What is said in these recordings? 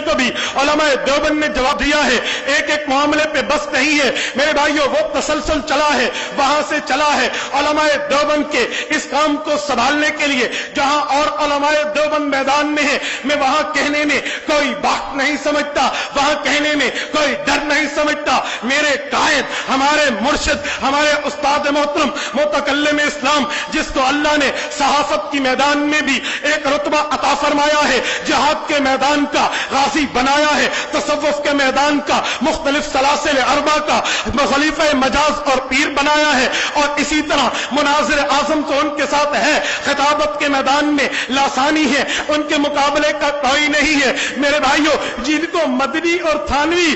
کو بھی علماء دیوبند نے جواب دیا ہے. ایک ایک معاملے پہ بس نہیں ہے میرے بھائیوں, وہ تسلسل چلا ہے, وہاں سے چلا ہے علماء دیوبند کے اس کام کو سنبھالنے کے لیے. جہاں اور علماء دیوبند میدان میں ہے, میں وہاں کہنے میں کوئی بات نہیں سمجھتا, وہاں کہنے میں کوئی ڈر نہیں سمجھتا. میرے قائد, ہمارے مرشد, ہمارے استاد محترم متکلم اسلام, جس کو اللہ نے صحافت کی میدان میں بھی ایک رتبہ عطا فرمایا ہے, جہاد کے میدان کا غازی بنایا ہے, تصوف کے میدان کا مختلف سلاسل اربع کا خلیفہ مجاز اور پیر بنایا ہے, اور اسی طرح مناظر اعظم تو ان کے ساتھ ہے, خطابت کے میدان میں لاسانی ہے, ان کے مقابلے کا کوئی نہیں ہے. میرے بھائیوں, جن کو مدنی اور تھانوی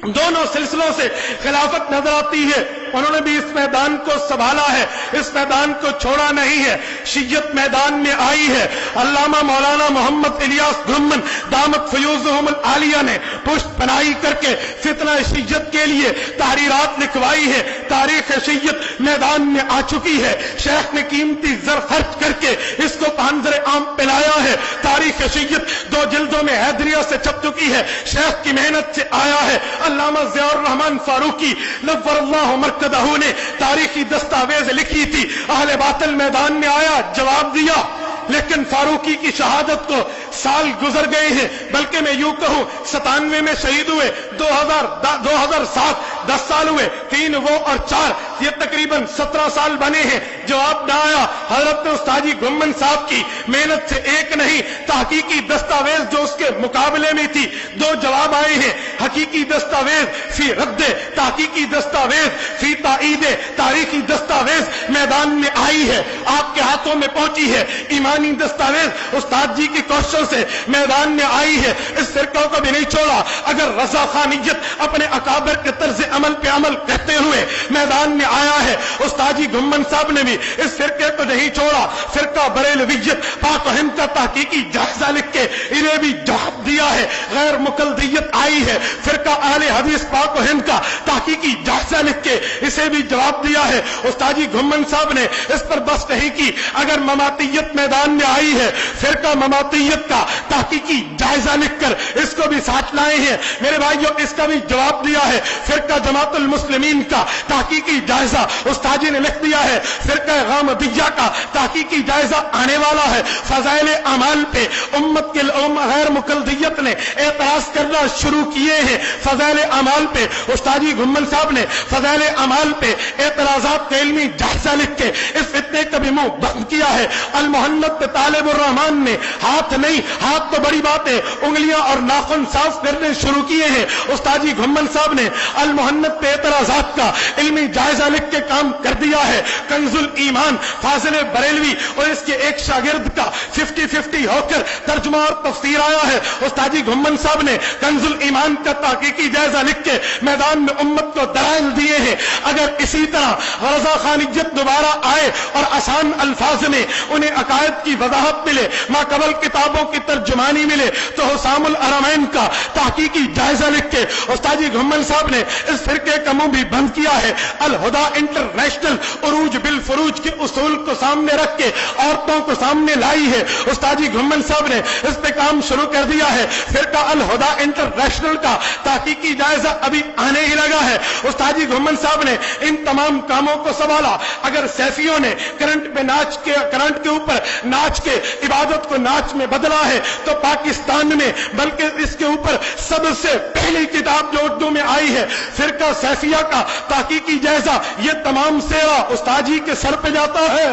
دونوں سلسلوں سے خلافت نظر آتی ہے, انہوں نے بھی اس میدان کو سنبھالا ہے, اس میدان کو چھوڑا نہیں ہے. شیعت میدان میں آئی ہے, علامہ مولانا محمد الیاس گھمن دامت فیوزہم العالیہ نے پشت پناہی کر کے فتنہ شیعت کے لیے تحریرات لکھوائی ہے. تاریخ شیعت میدان میں آ چکی ہے, شیخ نے قیمتی زر خرچ کر کے اس کو منظر عام پلایا ہے. تاریخ شیعت 2 جلدوں میں حیدریہ سے چھپ چکی ہے, شیخ کی محنت سے آیا ہے. علامہ ضیاء الرحمن فاروقی نور اللہ مرکزہ نے تاریخی دستاویز لکھی تھی, اہل باطل میدان میں آیا, جواب دیا, لیکن فاروقی کی شہادت کو سال گزر گئے ہیں, بلکہ میں یوں کہوں 97 میں شہید ہوئے, 2007 10 سال ہوئے, 3 وہ اور 4 یہ تقریباً 17 سال بنے ہیں, جواب نہ آیا. حضرت استاذی گھمن صاحب کی محنت سے ایک نہیں, تحقیقی دستاویز جو اس کے مقابلے میں تھی 2 جواب آئے ہیں. حقیقی دستاویز فی رد, تحقیقی دستاویز فی تائید, تاریخی دستاویز میدان میں آئی ہے, آپ کے ہاتھوں میں پہنچی ہے. ایمانی دستاویز استاد جی کی کوششوں سے میدان میں آئی ہے. اس فرقوں کو بھی نہیں چھوڑا. اگر رضا خانیت اپنے اکابر کے طرز عمل پہ عمل کرتے ہوئے میدان میں آیا ہے, استاد جی گھمن صاحب نے بھی اس فرقے کو نہیں چھوڑا. فرقہ بریلویت پاک و ہند کا تحقیقی جائزہ لکھ کے انہیں بھی جواب دیا ہے, غیر مقلدیت آئی ہے. فرقہ اہل حدیث پاک و ہند کا تحقیقی جائزہ لکھ کے اسے بھی جواب دیا ہے. استاد جی گھمن صاحب نے اس پر بس نہیں کی. اگر مماتیت میدان میں آئی ہے, فرقہ مماتیت کا تحقیقی جائزہ لکھ کر اس کو بھی ساتھ لائے ہیں. میرے بھائیوں, اس کا بھی جواب دیا ہے. فرقہ جماعت المسلمین کا تحقیقی جائزہ استاد جی نے لکھ دیا ہے. فرقہ غامدیہ کا تحقیقی جائزہ آنے والا ہے. فضائل اعمال پہ امت کے غیر مقلدیت نے اعتراض کرنا شروع کیے ہیں. فضائل اعمال پہ استاد جی گھمن صاحب نے فضائل اعمال پہ اعتراضات کا علمی جائزہ لکھ کے اس فتنے کا بھی منہ بند کیا ہے. المحنت پہ طالب الرحمان نے ہاتھ نہیں, ہاتھ تو بڑی بات ہے, انگلیاں اور ناخن صاف کرنے شروع کیے ہیں. استاد جی گھمن صاحب نے المحنت پہ اعتراضات کا علمی جائزہ لکھ کے کام کر دیا ہے. کنز الایمان فاضل بریلوی اور اس کے ایک شاگرد کا 50-50 ہو کر ترجمہ اور تفسیر آیا ہے. استاد جی گھمن صاحب نے کنز الایمان کا تحقیقی جائزہ لکھ کے میدان میں امت کو دلائل دیے ہیں. اگر اسی طرح رضا خانیت دوبارہ آئے اور آسان الفاظ میں انہیں عقائد کی وضاحت ملے, ماقبل کتابوں کی ترجمانی ملے, تو حسام الحرمین کا تحقیقی جائزہ لکھ کے استاد جی گھمن صاحب نے اس فرقے کا منہ بھی بند کیا ہے. الہدا انٹرنیشنل عروج بالفروج کے اصول کو سامنے رکھ کے عورتوں کو سامنے لائی ہے. استاد جی گھمن صاحب نے اس پہ کام شروع کر دیا ہے. فرقہ الہدا انٹرنیشنل کا تحقیقی جائزہ ابھی آنے ہی لگا ہے. استاد جی گھمن صاحب نے ان تمام کاموں کو سنبھالا. اگر سیفیوں نے کرنٹ کے اوپر ناچ کے عبادت کو ناچ میں بدلا ہے, تو پاکستان میں بلکہ اس کے اوپر سب سے پہلی کتاب جو اردو میں آئی ہے فرقہ سیفیہ کا تحقیقی جائزہ, یہ تمام سیرا استاد جی کے سر پہ جاتا ہے.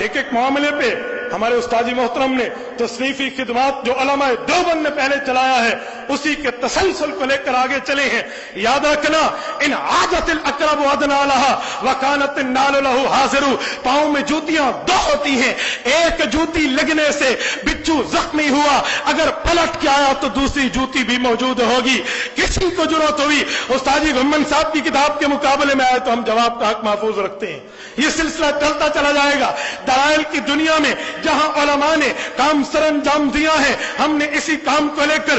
ایک ایک معاملے پہ ہمارے استاد محترم نے تصنیفی خدمات جو علماء دیوبند نے پہلے چلایا ہے اسی کے تسلسل کو لے کر آگے چلے ہیں. یاد رکھنا, ان عادت الاقرب ادنی لها وکانت النال له حاضر. پاؤں میں جوتیاں 2 ہوتی ہیں, ایک جوتی لگنے سے بچھو زخمی ہوا, اگر پلٹ کے آیا تو دوسری جوتی بھی موجود ہوگی. کسی کو ضرورت ہوئی استاد جی گھمن صاحب کی کتاب کے مقابلے میں آئے تو ہم جواب کا حق محفوظ رکھتے ہیں. یہ سلسلہ چلتا چلا جائے گا. دلائل کی دنیا میں جہاں علماء نے کام سر انجام دیا ہے, ہم نے اسی کام کو لے کر